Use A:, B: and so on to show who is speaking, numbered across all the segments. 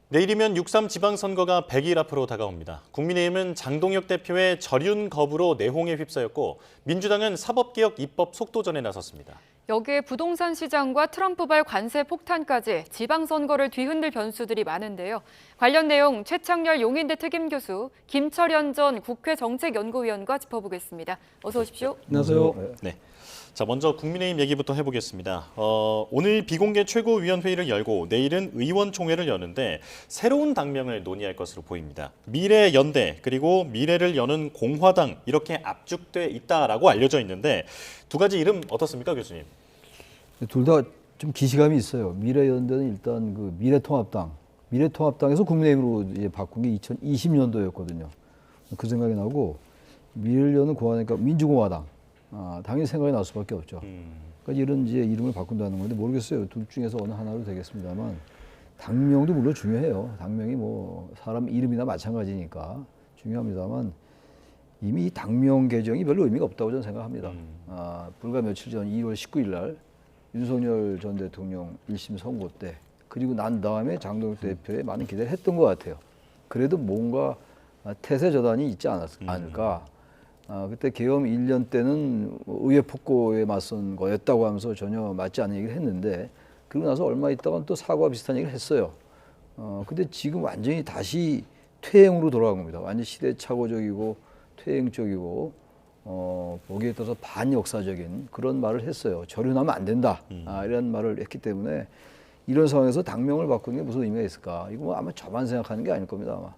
A: 내일이면 6.3 지방선거가 100일 앞으로 다가옵니다. 국민의힘은 장동혁 대표의 절윤 거부로 내홍에 휩싸였고 민주당은 사법개혁 입법 속도전에 나섰습니다.
B: 여기에 부동산 시장과 트럼프발 관세 폭탄까지 지방선거를 뒤흔들 변수들이 많은데요. 관련 내용 최창렬 용인대 특임교수, 김철현 전 국회 정책연구위원과 짚어보겠습니다. 어서 오십시오.
C: 안녕하세요.
A: 네. 자, 먼저 국민의힘 얘기부터 해보겠습니다. 오늘 비공개 최고위원회의를 열고 내일은 의원총회를 여는데 새로운 당명을 논의할 것으로 보입니다. 미래연대 그리고 미래를 여는 공화당 이렇게 압축돼 있다라고 알려져 있는데 두 가지 이름 어떻습니까, 교수님?
C: 둘 다 좀 기시감이 있어요. 미래연대는 일단 그 미래통합당에서 국민의힘으로 이제 바꾼 게 2020년도였거든요. 그 생각이 나고 미래를 여는 공화당이니까 민주공화당. 당연히 생각이 날 수밖에 없죠. 그러니까 이런 이제 이름을 바꾼다는 건데 모르겠어요. 둘 중에서 어느 하나로 되겠습니다만 당명도 물론 중요해요. 당명이 뭐 사람 이름이나 마찬가지니까 중요합니다만 이미 이 당명 개정이 별로 의미가 없다고 저는 생각합니다. 불과 며칠 전 2월 19일 날 윤석열 전 대통령 1심 선고 때 그리고 난 다음에 장동혁 대표에 많은 기대를 했던 것 같아요. 그래도 뭔가 태세 저단이 있지 않을까. 그때 계엄 1년 때는 의회 폭거에 맞선 거였다고 하면서 전혀 맞지 않는 얘기를 했는데 그러고 나서 얼마 있다가 또 사과와 비슷한 얘기를 했어요. 근데 지금 완전히 다시 퇴행으로 돌아간 겁니다. 완전히 시대착오적이고 퇴행적이고 거기에 따라서 반역사적인 그런 말을 했어요. 절윤하면 안 된다. 이런 말을 했기 때문에 이런 상황에서 당명을 바꾸는 게 무슨 의미가 있을까? 이거 뭐 아마 저만 생각하는 게 아닐 겁니다. 아마.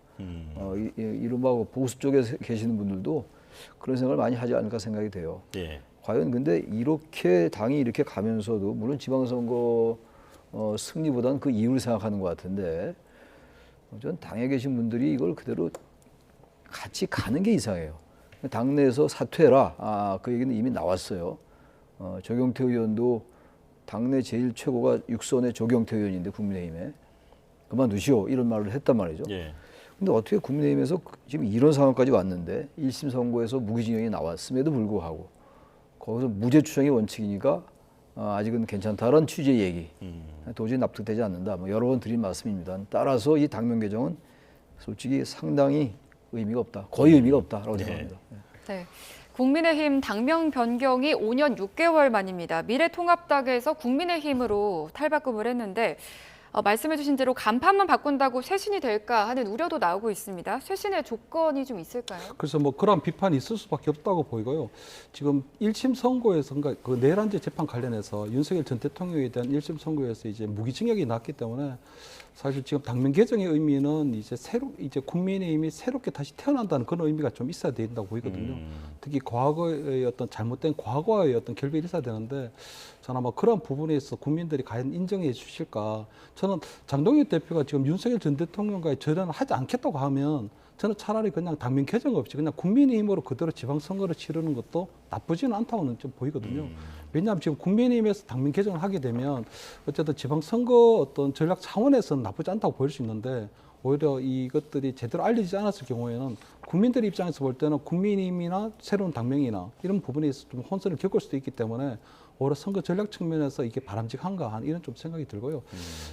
C: 이른바 보수 쪽에 계시는 분들도 그런 생각을 많이 하지 않을까 생각이 돼요.
A: 예.
C: 과연 근데 이렇게 당이 이렇게 가면서도 물론 지방선거 승리보다는 그 이유를 생각하는 것 같은데 전 당에 계신 분들이 이걸 그대로 같이 가는 게 이상해요. 당내에서 사퇴해라. 그 얘기는 이미 나왔어요. 조경태 의원도 당내 제일 최고가 육선의 조경태 의원인데 국민의힘에 그만두시오 이런 말을 했단 말이죠.
A: 예.
C: 근데 어떻게 국민의힘에서 지금 이런 상황까지 왔는데 1심 선고에서 무기징역이 나왔음에도 불구하고 거기서 무죄 추정이 원칙이니까 아직은 괜찮다라는 취지의 얘기 도저히 납득되지 않는다. 뭐 여러 번 드린 말씀입니다. 따라서 이 당명 개정은 솔직히 상당히 의미가 없다. 거의 의미가 없다라고 생각합니다.
B: 네. 국민의힘 당명 변경이 5년 6개월 만입니다. 미래통합당에서 국민의힘으로 탈바꿈을 했는데 말씀해 주신 대로 간판만 바꾼다고 쇄신이 될까 하는 우려도 나오고 있습니다. 쇄신의 조건이 좀 있을까요?
D: 그래서 뭐 그런 비판이 있을 수밖에 없다고 보이고요. 지금 1심 선고에서 그러니까 그 내란죄 재판 관련해서 윤석열 전 대통령에 대한 1심 선고에서 이제 무기징역이 났기 때문에 사실 지금 당명 개정의 의미는 이제 국민의힘이 새롭게 다시 태어난다는 그런 의미가 좀 있어야 된다고 보이거든요. 특히 과거의 어떤 잘못된 과거의 어떤 결별이 있어야 되는데 저는 아마 그런 부분에서 국민들이 과연 인정해 주실까. 저는 장동혁 대표가 지금 윤석열 전 대통령과의 절연을 하지 않겠다고 하면 저는 차라리 그냥 당명 개정 없이 그냥 국민의힘으로 그대로 지방선거를 치르는 것도 나쁘지는 않다고는 좀 보이거든요. 왜냐하면 지금 국민의힘에서 당명 개정을 하게 되면 어쨌든 지방선거 어떤 전략 차원에서는 나쁘지 않다고 보일 수 있는데 오히려 이것들이 제대로 알려지지 않았을 경우에는 국민들 입장에서 볼 때는 국민의힘이나 새로운 당명이나 이런 부분에서 좀 혼선을 겪을 수도 있기 때문에 오히려 선거 전략 측면에서 이게 바람직한가 하는 이런 좀 생각이 들고요.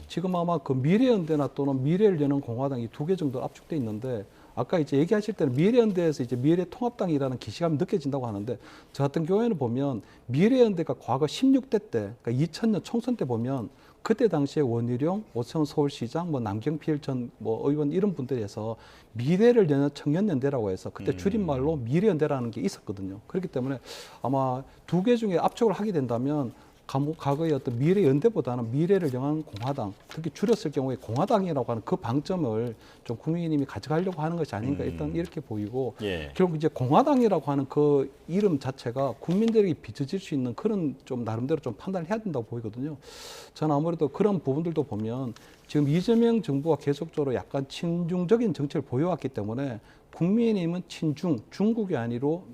D: 지금 아마 그 미래연대나 또는 미래를 여는 공화당 이 두 개 정도 압축돼 있는데 아까 이제 얘기하실 때는 미래연대에서 이제 미래통합당이라는 기시감이 느껴진다고 하는데 저 같은 경우에는 보면 미래연대가 과거 16대 때, 그러니까 2000년 총선 때 보면 그때 당시에 원희룡, 오세훈 서울시장, 뭐 남경필 전 뭐 의원 이런 분들이 해서 미래를 여는 청년연대라고 해서 그때 줄임말로 미래연대라는 게 있었거든요. 그렇기 때문에 아마 두 개 중에 압축을 하게 된다면 과거의 어떤 미래연대보다는 미래를 향한 공화당, 특히 줄였을 경우에 공화당이라고 하는 그 방점을 좀 국민의힘이 가져가려고 하는 것이 아닌가 일단 이렇게 보이고
A: 예.
D: 결국 이제 공화당이라고 하는 그 이름 자체가 국민들에게 빚어질 수 있는 그런 좀 나름대로 좀 판단을 해야 된다고 보이거든요. 저는 아무래도 그런 부분들도 보면 지금 이재명 정부가 계속적으로 약간 친중적인 정책을 보여왔기 때문에 국민의힘은 친중, 중국이 아니고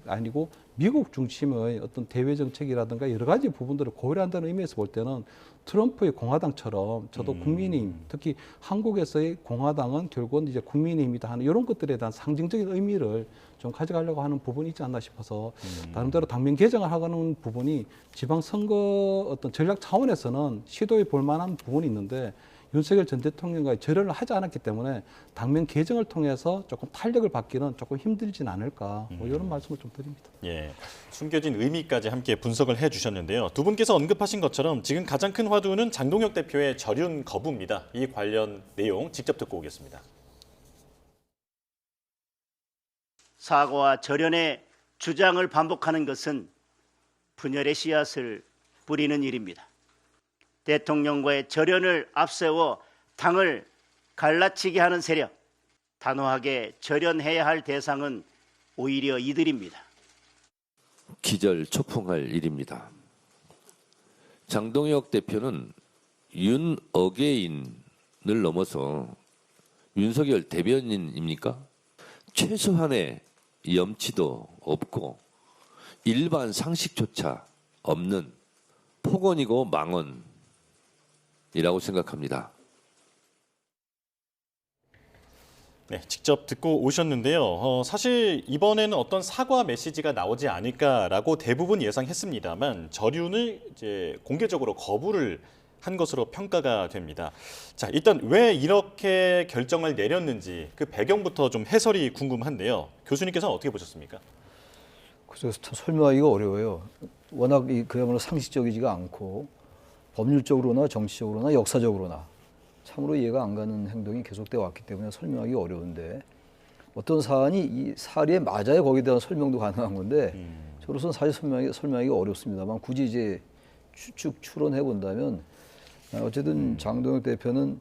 D: 미국 중심의 어떤 대외 정책이라든가 여러 가지 부분들을 고려한다는 의미에서 볼 때는 트럼프의 공화당처럼 저도 국민의힘, 특히 한국에서의 공화당은 결국은 이제 국민의힘이다 하는 이런 것들에 대한 상징적인 의미를 좀 가져가려고 하는 부분이 있지 않나 싶어서 나름대로 당명 개정을 하는 부분이 지방선거 어떤 전략 차원에서는 시도해 볼 만한 부분이 있는데 윤석열 전 대통령과의 절연을 하지 않았기 때문에 당면 개정을 통해서 조금 탄력을 받기는 조금 힘들진 않을까 뭐 이런 말씀을 좀 드립니다.
A: 예, 숨겨진 의미까지 함께 분석을 해주셨는데요. 두 분께서 언급하신 것처럼 지금 가장 큰 화두는 장동혁 대표의 절윤 거부입니다. 이 관련 내용 직접 듣고 오겠습니다.
E: 사과와 절연의 주장을 반복하는 것은 분열의 씨앗을 뿌리는 일입니다. 대통령과의 절연을 앞세워 당을 갈라치게 하는 세력, 단호하게 절연해야 할 대상은 오히려 이들입니다.
F: 기절초풍할 일입니다. 장동혁 대표는 윤어게인을 넘어서 윤석열 대변인입니까? 최소한의 염치도 없고 일반 상식조차 없는 폭언이고 망언이라고 생각합니다.
A: 네, 직접 듣고 오셨는데요. 사실 이번에는 어떤 사과 메시지가 나오지 않을까라고 대부분 예상했습니다만 절윤을 이제 공개적으로 거부를 한 것으로 평가가 됩니다. 자, 일단 왜 이렇게 결정을 내렸는지 그 배경부터 좀 해설이 궁금한데요. 교수님께서는 어떻게 보셨습니까?
C: 그래서 참 설명하기가 어려워요. 워낙 그야말로 상식적이지가 않고 법률적으로나 정치적으로나 역사적으로나 참으로 이해가 안 가는 행동이 계속돼 왔기 때문에 설명하기 어려운데 어떤 사안이 이 사례에 맞아야 거기에 대한 설명도 가능한 건데 저로서는 사실 설명하기 어렵습니다만 굳이 이제 추론해 본다면 어쨌든 장동혁 대표는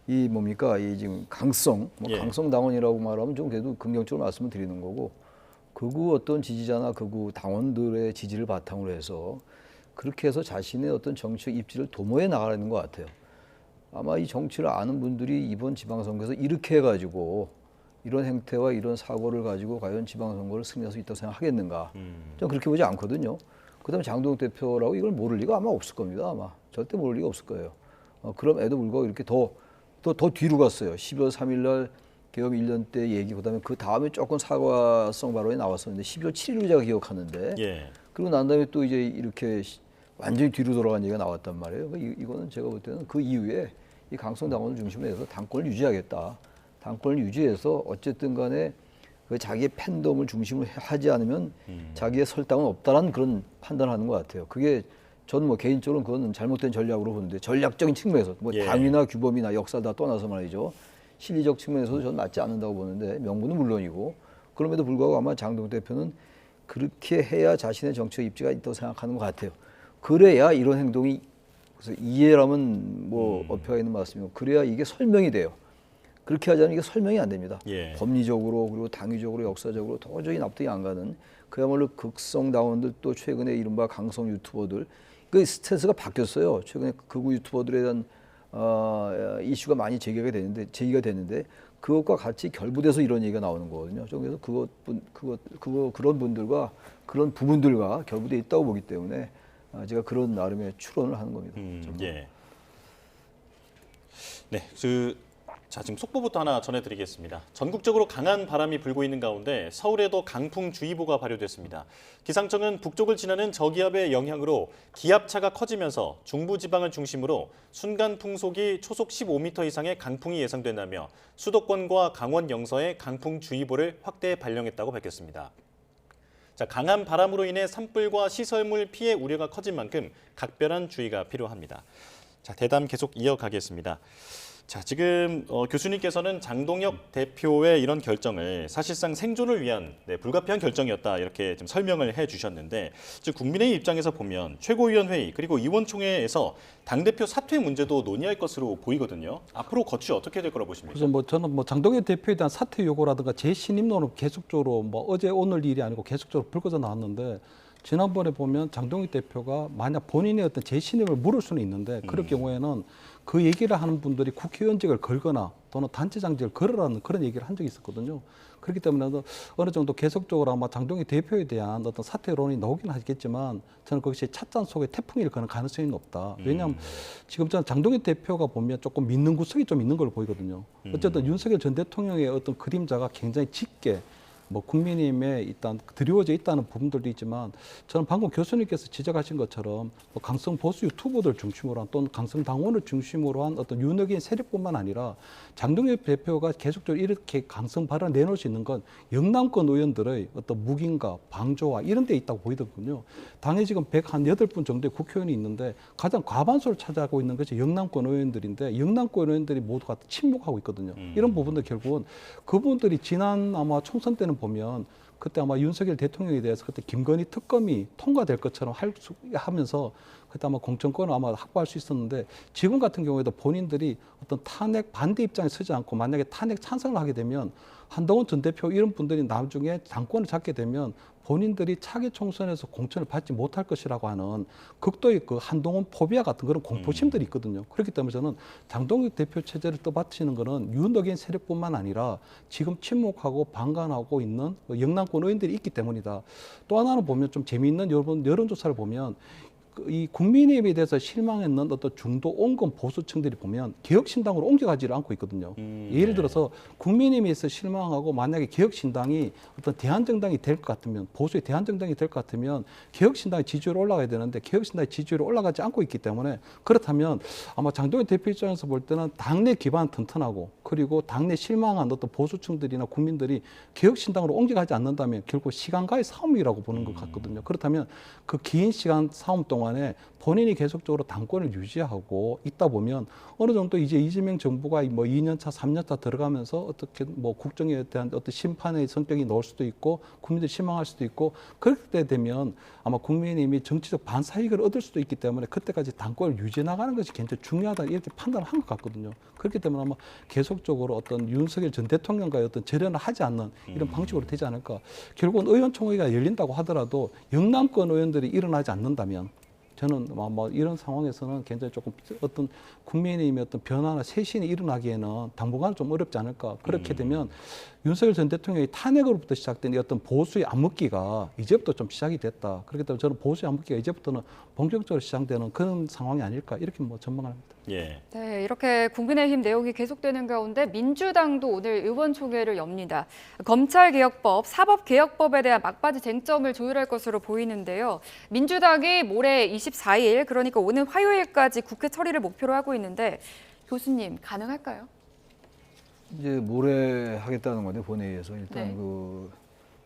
C: 이 뭡니까 이 지금 강성 강성 당원이라고 말하면 좀 그래도 긍정적으로 말씀을 드리는 거고 극우 어떤 지지자나 극우 당원들의 지지를 바탕으로 해서 그렇게 해서 자신의 어떤 정치적 입지를 도모해 나가는 것 같아요. 아마 이 정치를 아는 분들이 이번 지방선거에서 이렇게 해가지고 이런 행태와 이런 사고를 가지고 과연 지방선거를 승리할 수 있다고 생각하겠는가? 저는 그렇게 보지 않거든요. 그다음에 장동혁 대표라고 이걸 모를 리가 아마 없을 겁니다. 아마 절대 모를 리가 없을 거예요. 그럼에도 불구하고 이렇게 더 뒤로 갔어요. 12월 3일 날 개업 1년 때 얘기, 그다음에 그 다음에 조금 사과성 발언이 나왔었는데 12월 7일로 제가 기억하는데 그리고 난 다음에 또 이제 이렇게 완전히 뒤로 돌아간 얘기가 나왔단 말이에요. 이거는 제가 볼 때는 그 이후에 이 강성 당원을 중심으로 해서 당권을 유지하겠다. 당권을 유지해서 어쨌든 간에 그 자기의 팬덤을 중심으로 하지 않으면 자기의 설당은 없다라는 그런 판단을 하는 것 같아요. 그게 저는 뭐 개인적으로는 그건 잘못된 전략으로 보는데 전략적인 측면에서 뭐 당위나 규범이나 역사 다 떠나서 말이죠. 실리적 측면에서도 저는 맞지 않는다고 보는데 명분은 물론이고 그럼에도 불구하고 아마 장동혁 대표는 그렇게 해야 자신의 정치적 입지가 있다고 생각하는 것 같아요. 그래야 이런 행동이 그래서 이해라면 뭐 어폐가 있는 말씀이고 그래야 이게 설명이 돼요. 그렇게 하지 않으면 이게 설명이 안 됩니다. 법리적으로 그리고 당위적으로 역사적으로 도저히 납득이 안 가는 그야말로 극성 당원들 또 최근에 이른바 강성 유튜버들 그 스탠스가 바뀌었어요. 최근에 극우 유튜버들에 대한 이슈가 많이 제기가 됐는데 그것과 같이 결부돼서 이런 얘기가 나오는 거거든요. 그래서 그런 분들과 그런 부분들과 결부돼 있다고 보기 때문에 제가 그런 나름의 추론을 하는 겁니다.
A: 네, 자, 지금 속보부터 하나 전해드리겠습니다. 전국적으로 강한 바람이 불고 있는 가운데 서울에도 강풍주의보가 발효됐습니다. 기상청은 북쪽을 지나는 저기압의 영향으로 기압차가 커지면서 중부지방을 중심으로 순간 풍속이 초속 15m 이상의 강풍이 예상된다며 수도권과 강원 영서에 강풍주의보를 확대 발령했다고 밝혔습니다. 자, 강한 바람으로 인해 산불과 시설물 피해 우려가 커진 만큼 각별한 주의가 필요합니다. 자, 대담 계속 이어가겠습니다. 자, 지금 교수님께서는 장동혁 대표의 이런 결정을 사실상 생존을 위한 불가피한 결정이었다 이렇게 좀 설명을 해주셨는데 즉 국민의힘 입장에서 보면 최고위원회의 그리고 의원총회에서 당대표 사퇴 문제도 논의할 것으로 보이거든요. 앞으로 거취 어떻게 될 거라고 보십니까?
D: 그래서 뭐 저는 뭐 장동혁 대표에 대한 사퇴 요구라든가 재신임론은 계속적으로 뭐 어제 오늘 일이 아니고 계속적으로 불거져 나왔는데 지난번에 보면 장동혁 대표가 만약 본인의 어떤 재신임을 물을 수는 있는데 그럴 경우에는 그 얘기를 하는 분들이 국회의원직을 걸거나 또는 단체장직을 걸으라는 그런 얘기를 한 적이 있었거든요. 그렇기 때문에 어느 정도 계속적으로 아마 장동혁 대표에 대한 어떤 사퇴론이 나오긴 하겠지만 저는 그것이 찻잔 속에 태풍일 그런 가능성이 높다. 왜냐하면 지금 저는 장동혁 대표가 보면 조금 믿는 구석이 좀 있는 걸로 보이거든요. 어쨌든 윤석열 전 대통령의 어떤 그림자가 굉장히 짙게 뭐 국민의힘에 일단 드리워져 있다는 부분들도 있지만 저는 방금 교수님께서 지적하신 것처럼 뭐 강성 보수 유튜버들 중심으로 한 또는 강성 당원을 중심으로 한 어떤 윤핵인 세력뿐만 아니라 장동혁 대표가 계속적으로 이렇게 강성 발언을 내놓을 수 있는 건 영남권 의원들의 어떤 묵인과 방조와 이런 데 있다고 보이더군요. 당에 지금 108분 정도의 국회의원이 있는데 가장 과반수를 차지하고 있는 것이 영남권 의원들인데 영남권 의원들이 모두가 침묵하고 있거든요. 이런 부분들 결국은 그분들이 지난 아마 총선 때는 보면 그때 아마 윤석열 대통령에 대해서 그때 김건희 특검이 통과될 것처럼 하면서 그때 아마 공천권을 아마 확보할 수 있었는데 지금 같은 경우에도 본인들이 어떤 탄핵 반대 입장에 서지 않고 만약에 탄핵 찬성을 하게 되면 한동훈 전 대표 이런 분들이 나중에 당권을 잡게 되면 본인들이 차기 총선에서 공천을 받지 못할 것이라고 하는 극도의 그 한동훈 포비아 같은 그런 공포심들이 있거든요. 그렇기 때문에 저는 장동혁 대표 체제를 떠받치는 거는 윤핵인 세력뿐만 아니라 지금 침묵하고 방관하고 있는 영남권 의원들이 있기 때문이다. 또 하나는 보면 좀 재미있는 여론조사를 보면 이 국민의힘에 대해서 실망했는 어떤 중도 온건 보수층들이 보면 개혁신당으로 옮겨가지를 않고 있거든요. 예를 들어서 국민의힘에서 실망하고 만약에 개혁신당이 어떤 대한정당이 될 것 같으면 보수의 대한정당이 될 것 같으면 개혁신당의 지지율이 올라가야 되는데 개혁신당의 지지율이 올라가지 않고 있기 때문에 그렇다면 아마 장동혁 대표 입장에서 볼 때는 당내 기반 튼튼하고 그리고 당내 실망한 어떤 보수층들이나 국민들이 개혁신당으로 옮겨가지 않는다면 결국 시간과의 싸움이라고 보는 것 같거든요. 그렇다면 그 긴 시간 싸움 동안에 본인이 계속적으로 당권을 유지하고 있다 보면 어느 정도 이제 이재명 정부가 뭐 2년차, 3년차 들어가면서 어떻게 뭐 국정에 대한 어떤 심판의 성격이 나올 수도 있고 국민들이 실망할 수도 있고 그렇게 되면 아마 국민의힘이 정치적 반사이익을 얻을 수도 있기 때문에 그때까지 당권을 유지해 나가는 것이 굉장히 중요하다 이렇게 판단을 한 것 같거든요. 그렇기 때문에 아마 계속적으로 어떤 윤석열 전 대통령과의 어떤 절연을 하지 않는 이런 방식으로 되지 않을까. 결국은 의원총회가 열린다고 하더라도 영남권 의원들이 일어나지 않는다면 저는 뭐 이런 상황에서는 굉장히 조금 어떤 국민의힘의 어떤 변화나 쇄신이 일어나기에는 당분간 좀 어렵지 않을까. 그렇게 되면 윤석열 전 대통령의 탄핵으로부터 시작된 이 어떤 보수의 암흑기가 이제부터 좀 시작이 됐다. 그렇기 때문에 저는 보수의 암흑기가 이제부터는 본격적으로 시작되는 그런 상황이 아닐까 이렇게 뭐 전망합니다.
A: 예.
B: 네, 이렇게 국민의힘 내용이 계속되는 가운데 민주당도 오늘 의원총회를 엽니다. 검찰개혁법, 사법개혁법에 대한 막바지 쟁점을 조율할 것으로 보이는데요. 민주당이 모레 24일, 그러니까 오는 화요일까지 국회 처리를 목표로 하고 있는데 교수님, 가능할까요?
C: 이제 모레 하겠다는 건데 본회의에서 일단
B: 네.
C: 그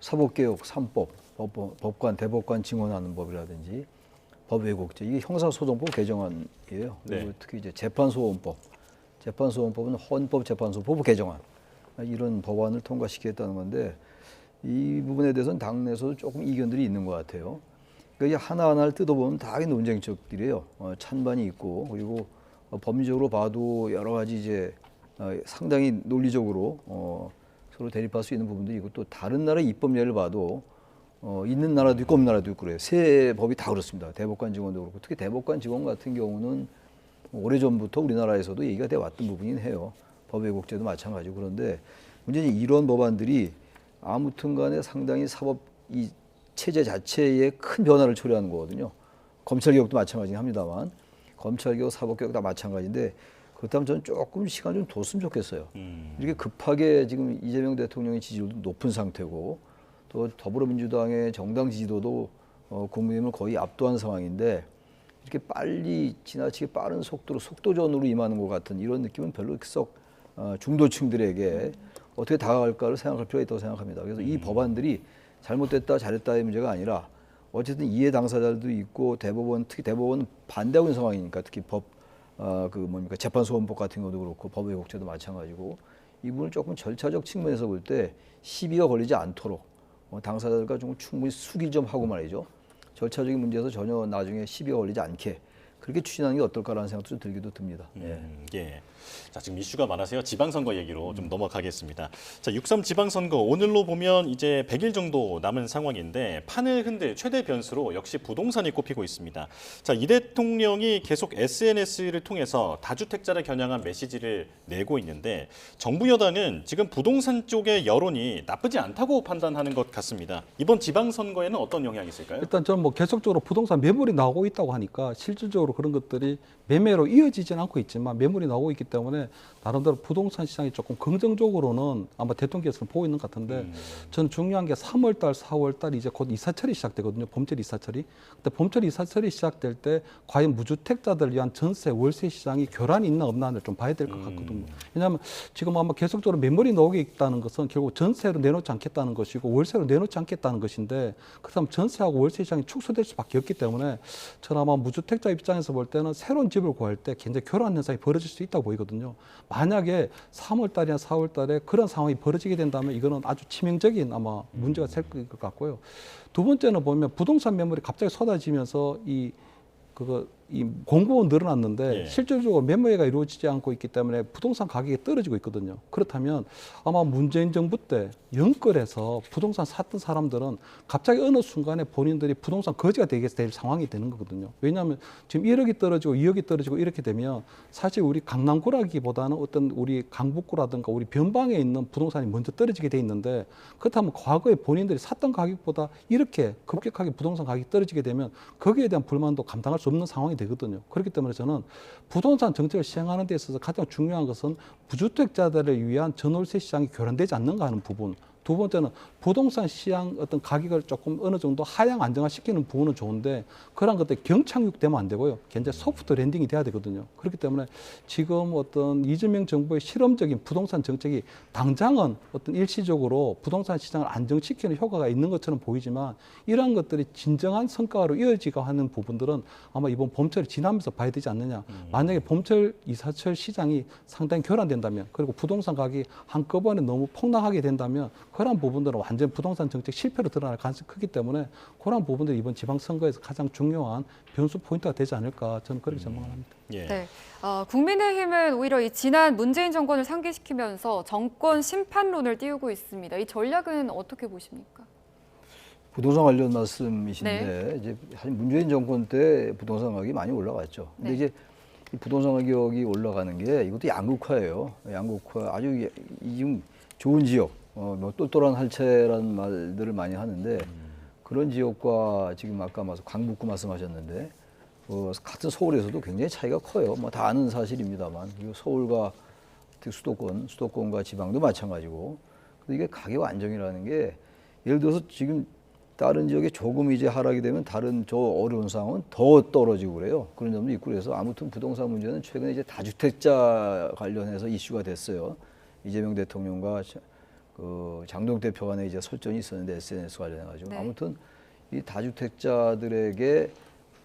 C: 사법개혁 3법, 법관, 대법관 증언하는 법이라든지 법외국제 이게 형사소송법 개정안이에요. 그리고
A: 네.
C: 특히 이제 재판소원법, 재판소원법은 헌법재판소법 개정안 이런 법안을 통과시키겠다는 건데 이 부분에 대해서는 당내에서도 조금 이견들이 있는 것 같아요. 그러니까 하나하나를 뜯어보면 다 논쟁적들이에요. 찬반이 있고 그리고 법리적으로 봐도 여러 가지 이제 상당히 논리적으로 서로 대립할 수 있는 부분도 있고 또 다른 나라 입법 예를 봐도 있는 나라도 있고 없는 나라도 있고 그래요. 세 법이 다 그렇습니다. 대법관 직원도 그렇고 특히 대법관 직원 같은 경우는 오래전부터 우리나라에서도 얘기가 돼 왔던 부분이긴 해요. 법외국제도 마찬가지고 그런데 문제는 이런 법안들이 아무튼 간에 상당히 사법 이 체제 자체에 큰 변화를 초래하는 거거든요. 검찰개혁도 마찬가지긴 합니다만 검찰개혁, 사법개혁 다 마찬가지인데 그렇다면 저는 조금 시간 좀 뒀으면 좋겠어요. 이렇게 급하게 지금 이재명 대통령의 지지율도 높은 상태고 또 더불어민주당의 정당 지지도도 국민의힘을 거의 압도한 상황인데 이렇게 빨리 지나치게 빠른 속도로 속도전으로 임하는 것 같은 이런 느낌은 별로 썩 중도층들에게 어떻게 다가갈까를 생각할 필요가 있다고 생각합니다. 그래서 이 법안들이 잘못됐다 잘했다의 문제가 아니라 어쨌든 이해 당사자들도 있고 특히 대법원 반대하고 있는 상황이니까 특히 재판소원법 같은 것도 그렇고 법외국제도 마찬가지고 이 부분을 조금 절차적 측면에서 볼 때 시비가 걸리지 않도록 당사자들과 좀 충분히 수기 좀 하고 말이죠. 절차적인 문제에서 전혀 나중에 시비가 걸리지 않게 그렇게 추진하는 게 어떨까라는 생각도 좀 들기도 듭니다.
A: 예. 자, 지금 이슈가 많아서요. 지방선거 얘기로 좀 넘어가겠습니다. 자, 6.3 지방선거 오늘로 보면 이제 100일 정도 남은 상황인데 판을 흔들 최대 변수로 역시 부동산이 꼽히고 있습니다. 자, 이 대통령이 계속 SNS를 통해서 다주택자를 겨냥한 메시지를 내고 있는데 정부 여당은 지금 부동산 쪽의 여론이 나쁘지 않다고 판단하는 것 같습니다. 이번 지방선거에는 어떤 영향이 있을까요?
D: 일단 저는 뭐 계속적으로 부동산 매물이 나오고 있다고 하니까 실질적으로 실질적으로 그런 것들이 매매로 이어지지는 않고 있지만 매물이 나오고 있기 때문에 나름대로 부동산 시장이 조금 긍정적으로는 아마 대통령께서는 보고 있는 것 같은데 저는 중요한 게 3월 달, 4월 달 이제 곧 이사철이 시작되거든요. 봄철 이사철이. 근데 봄철 이사철이 시작될 때 과연 무주택자들을 위한 전세, 월세 시장이 교란이 있나 없나를 좀 봐야 될 것 같거든요. 왜냐하면 지금 아마 계속적으로 매물이 나오고 있다는 것은 결국 전세로 내놓지 않겠다는 것이고 월세로 내놓지 않겠다는 것인데 그렇다면 전세하고 월세 시장이 축소될 수밖에 없기 때문에 저는 아마 무주택자 입장에서 볼 때는 새로운 집을 구할 때 굉장히 교란 현상이 벌어질 수 있다고 보이거든요. 만약에 3월 달이나 4월 달에 그런 상황이 벌어지게 된다면 이거는 아주 치명적인 아마 문제가 될 것 같고요. 두 번째는 보면 부동산 매물이 갑자기 쏟아지면서 이 공급은 늘어났는데
A: 예.
D: 실질적으로 매매가 이루어지지 않고 있기 때문에 부동산 가격이 떨어지고 있거든요. 그렇다면 아마 문재인 정부 때 영끌에서 부동산 샀던 사람들은 갑자기 어느 순간에 본인들이 부동산 거지가 되게 될 상황이 되는 거거든요. 왜냐하면 지금 1억이 떨어지고 2억이 떨어지고 이렇게 되면 사실 우리 강남구라기보다는 어떤 우리 강북구라든가 우리 변방에 있는 부동산이 먼저 떨어지게 돼 있는데 그렇다면 과거에 본인들이 샀던 가격보다 이렇게 급격하게 부동산 가격이 떨어지게 되면 거기에 대한 불만도 감당할 수 없는 상황이 되거든요. 그렇기 때문에 저는 부동산 정책을 시행하는 데 있어서 가장 중요한 것은 무주택자들을 위한 전월세 시장이 교란되지 않는가 하는 부분. 두 번째는 부동산 시장 어떤 가격을 조금 어느 정도 하향 안정화시키는 부분은 좋은데 그런 것들이 경착륙되면 안 되고요. 굉장히 소프트 랜딩이 돼야 되거든요. 그렇기 때문에 지금 어떤 이재명 정부의 실험적인 부동산 정책이 당장은 어떤 일시적으로 부동산 시장을 안정시키는 효과가 있는 것처럼 보이지만 이러한 것들이 진정한 성과로 이어지고 하는 부분들은 아마 이번 봄철이 지나면서 봐야 되지 않느냐. 만약에 봄철 이사철 시장이 상당히 교란된다면 그리고 부동산 가격이 한꺼번에 너무 폭락하게 된다면 그런 부분들은 완전 부동산 정책 실패로 드러날 가능성이 크기 때문에 그런 부분들이 이번 지방선거에서 가장 중요한 변수 포인트가 되지 않을까 저는 그렇게 전망을 합니다.
A: 예.
B: 네. 국민의힘은 오히려 이 지난 문재인 정권을 상기시키면서 정권 심판론을 띄우고 있습니다. 이 전략은 어떻게 보십니까?
C: 부동산 관련 말씀이신데 이제 사실 문재인 정권 때 부동산 가격이 많이 올라갔죠. 근데 이제 이 부동산 가격이 올라가는 게 이것도 양극화예요. 양극화 아주 지금 좋은 지역, 뭐 똘똘한 할채라는 말들을 많이 하는데 그런 지역과 지금 아까 강북구 말씀하셨는데 같은 서울에서도 굉장히 차이가 커요. 뭐 다 아는 사실입니다만 그리고 서울과 특히 수도권과 지방도 마찬가지고. 근데 이게 가격 안정이라는 게 예를 들어서 지금 다른 지역에 조금 이제 하락이 되면 다른 저 어려운 상황은 더 떨어지고 그래요. 그런 점도 있고 그래서 아무튼 부동산 문제는 최근에 이제 다주택자 관련해서 이슈가 됐어요. 이재명 대통령과 그 장동 대표 간에 이제 설전이 있었는데 SNS 관련해가지고 아무튼 이 다주택자들에게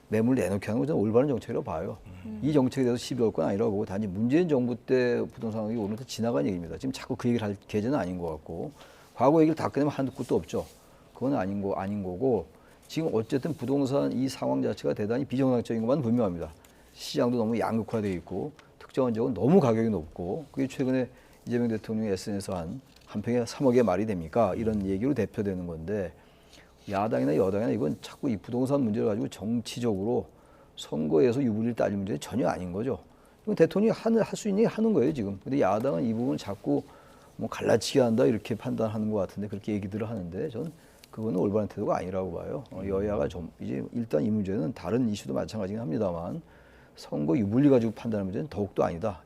C: 매물 내놓게 하는 건 저는 올바른 정책이라고 봐요. 이 정책에 대해서 시비 걸 건 아니라고 보고 단지 문재인 정부 때 부동산 가격이 오르면서 지나간 얘기입니다. 지금 자꾸 그 얘기를 할 계제는 아닌 것 같고 과거 얘기를 다 꺼내면 한두 곳도 없죠. 그건 아닌 거고 지금 어쨌든 부동산 이 상황 자체가 대단히 비정상적인 것만 분명합니다. 시장도 너무 양극화되어 있고 특정한 지역은 너무 가격이 높고 그게 최근에 이재명 대통령이 SNS에서 한 평에 3억에 말이 됩니까? 이런 얘기로 대표되는 건데 야당이나 여당이나 이건 자꾸 이 부동산 문제를 가지고 정치적으로 선거에서 유불리를 따질 문제는 전혀 아닌 거죠. 이건 대통령이 할 수 있는 게 하는 거예요, 지금. 근데 야당은 이 부분을 자꾸 뭐 갈라치게 한다 이렇게 판단하는 것 같은데 그렇게 얘기들을 하는데 저는 그거는 올바른 태도가 아니라고 봐요. 여야가 좀 이제 일단 이 문제는 다른 이슈도 마찬가지긴 합니다만 선거 유불리 가지고 판단하는 문제는 더욱더 아니다.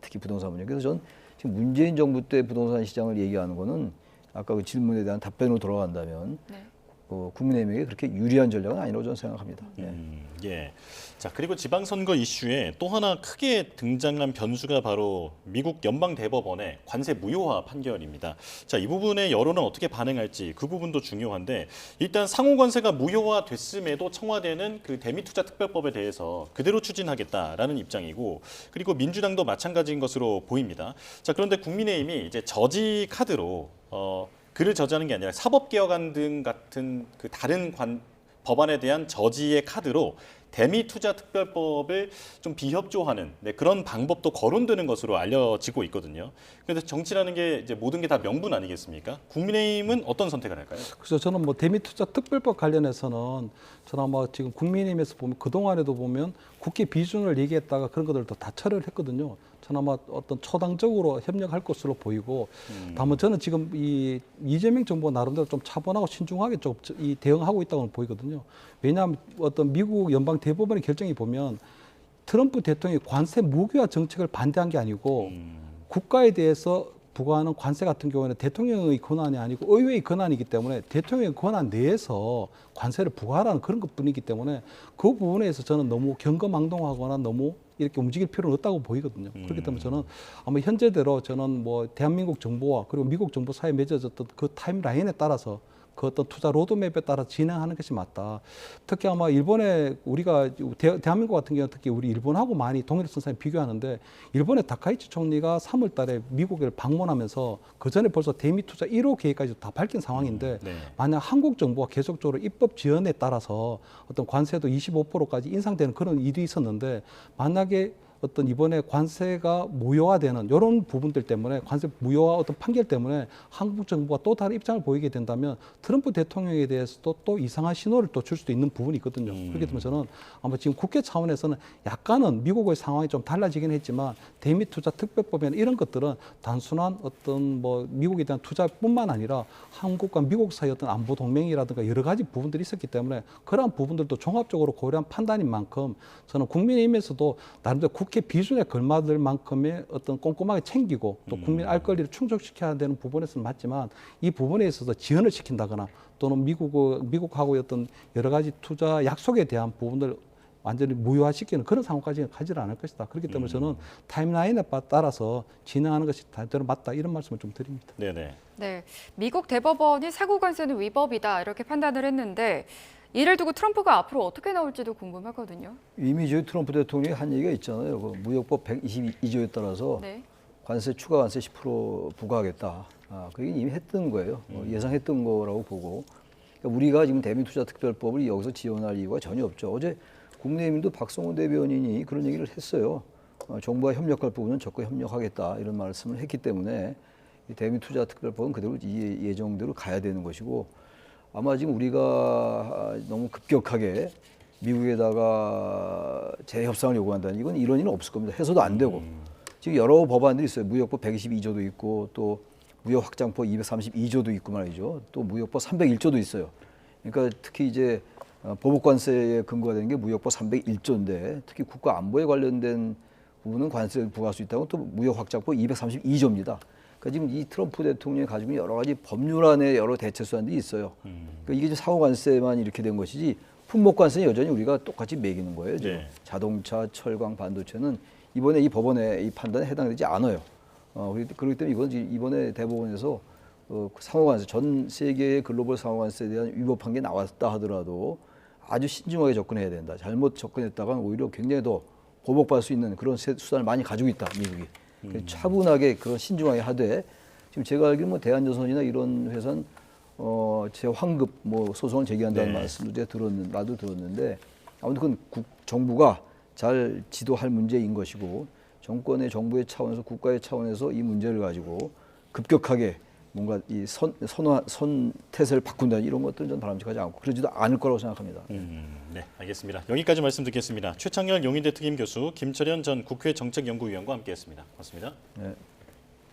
C: 특히 부동산 문제. 그래서 저는 지금 문재인 정부 때 부동산 시장을 얘기하는 거는 아까 그 질문에 대한 답변으로 돌아간다면 국민의힘에게 그렇게 유리한 전략은 아니라고 저는 생각합니다.
A: 예. 자, 그리고 지방선거 이슈에 또 하나 크게 등장한 변수가 바로 미국 연방대법원의 관세 무효화 판결입니다. 자, 이 부분에 여론은 어떻게 반응할지 그 부분도 중요한데 일단 상호관세가 무효화됐음에도 청와대는 그 대미투자특별법에 대해서 그대로 추진하겠다라는 입장이고 그리고 민주당도 마찬가지인 것으로 보입니다. 자, 그런데 국민의힘이 이제 저지 카드로 글을 저지하는 게 아니라 사법개혁안 등 같은 그 다른 법안에 대한 저지의 카드로 대미투자특별법을 좀 비협조하는 그런 방법도 거론되는 것으로 알려지고 있거든요. 그런데 정치라는 게 이제 모든 게 다 명분 아니겠습니까? 국민의힘은 어떤 선택을 할까요?
D: 그래서 저는 뭐 대미투자특별법 관련해서는 저는 아마 지금 국민의힘에서 보면 그동안에도 보면 국회 비준을 얘기했다가 그런 것들도 다 철회를 했거든요. 저는 아마 어떤 초당적으로 협력할 것으로 보이고 다만 저는 지금 이 이재명 정부가 나름대로 좀 차분하고 신중하게 좀 이 대응하고 있다고 보이거든요. 왜냐하면 어떤 미국 연방 대법원의 결정이 보면 트럼프 대통령이 관세 무기화 정책을 반대한 게 아니고 국가에 대해서 부과하는 관세 같은 경우에는 대통령의 권한이 아니고 의회의 권한이기 때문에 대통령의 권한 내에서 관세를 부과하라는 그런 것뿐이기 때문에 그 부분에서 저는 너무 경거망동하거나 너무 이렇게 움직일 필요는 없다고 보이거든요. 그렇기 때문에 저는 아마 현재대로 저는 뭐 대한민국 정부와 그리고 미국 정부 사이에 맺어졌던 그 타임라인에 따라서 그 어떤 투자 로드맵에 따라 진행하는 것이 맞다. 특히 아마 일본에 우리가 대한민국 같은 경우는 특히 우리 일본하고 많이 동일선상에 비교하는데 일본의 다카이치 총리가 3월 달에 미국을 방문하면서 그 전에 벌써 대미 투자 1호 계획까지 다 밝힌 상황인데
A: 네.
D: 만약 한국 정부가 계속적으로 입법 지연에 따라서 어떤 관세도 25%까지 인상되는 그런 일이 있었는데 만약에 어떤 이번에 관세가 무효화되는 이런 부분들 때문에 관세 무효화 어떤 판결 때문에 한국 정부가 또 다른 입장을 보이게 된다면 트럼프 대통령에 대해서도 또 이상한 신호를 또 줄 수도 있는 부분이 있거든요. 그렇기 때문에 저는 아마 지금 국회 차원에서는 약간은 미국의 상황이 좀 달라지긴 했지만 대미 투자 특별법이나 이런 것들은 단순한 어떤 뭐 미국에 대한 투자뿐만 아니라 한국과 미국 사이 어떤 안보 동맹이라든가 여러 가지 부분들이 있었기 때문에 그러한 부분들도 종합적으로 고려한 판단인 만큼 저는 국민의힘에서도 나름대로 국회 비준에 걸맞을 만큼의 어떤 꼼꼼하게 챙기고 또 국민 알 권리를 충족시켜야 되는 부분에서는 맞지만 이 부분에 있어서 지연을 시킨다거나 또는 미국하고의 어떤 여러 가지 투자 약속에 대한 부분을 완전히 무효화시키는 그런 상황까지는 가지를 않을 것이다. 그렇기 때문에 저는 타임라인에 따라서 진행하는 것이 대대로 맞다 이런 말씀을 좀 드립니다.
A: 네네.
B: 네, 미국 대법원이 사고 관세는 위법이다 이렇게 판단을 했는데 이를 두고 트럼프가 앞으로 어떻게 나올지도 궁금하거든요.
C: 이미 저희 트럼프 대통령이 한 얘기가 있잖아요. 그 무역법 122조에 따라서
B: 네.
C: 관세 추가 관세 10% 부과하겠다. 그게 이미 했던 거예요. 예상했던 거라고 보고 그러니까 우리가 지금 대미투자특별법을 여기서 지원할 이유가 전혀 없죠. 어제 국민의힘도 박성호 대변인이 그런 얘기를 했어요. 정부와 협력할 부분은 적극 협력하겠다 이런 말씀을 했기 때문에 이 대미투자특별법은 그대로 예정대로 가야 되는 것이고 아마 지금 우리가 너무 급격하게 미국에다가 재협상을 요구한다는 이건 이런 일은 없을 겁니다. 해서도 안 되고 지금 여러 법안들이 있어요. 무역법 122조도 있고 또 무역확장법 232조도 있고 말이죠. 또 무역법 301조도 있어요. 그러니까 특히 이제 보복관세에 근거가 되는 게 무역법 301조인데 특히 국가 안보에 관련된 부분은 관세를 부과할 수 있다고 또 무역확장법 232조입니다. 그러니까 지금 이 트럼프 대통령이 가지고 있는 여러 가지 법률안에 여러 대체 수안들이 있어요. 그러니까 이게 사고 관세만 이렇게 된 것이지 품목 관세는 여전히 우리가 똑같이 매기는 거예요. 지금.
A: 네.
C: 자동차, 철강, 반도체는 이번에 이 법원의 이 판단에 해당되지 않아요. 그렇기 때문에 이건 이번에 대법원에서 상호관세 전 세계의 글로벌 상호관세에 대한 위법한 게 나왔다 하더라도 아주 신중하게 접근해야 된다. 잘못 접근했다간 오히려 굉장히 더 보복받을 수 있는 그런 수단을 많이 가지고 있다 미국이. 차분하게 그런 신중하게 하되 지금 제가 알기로 뭐 대한조선이나 이런 회사는 제 환급 뭐 소송을 제기한다는
A: 네.
C: 말씀도 제가 나도 들었는데 아무튼 그건 정부가 잘 지도할 문제인 것이고 정부의 차원에서 국가의 차원에서 이 문제를 가지고 급격하게 뭔가 이 선태세를 바꾼다는 이런 것들은 저는 바람직하지 않고 그러지도 않을 거라고 생각합니다.
A: 네, 알겠습니다. 여기까지 말씀 듣겠습니다. 최창렬 용인대 특임 교수, 김철현 전 국회 정책연구위원과 함께했습니다. 고맙습니다.
C: 네.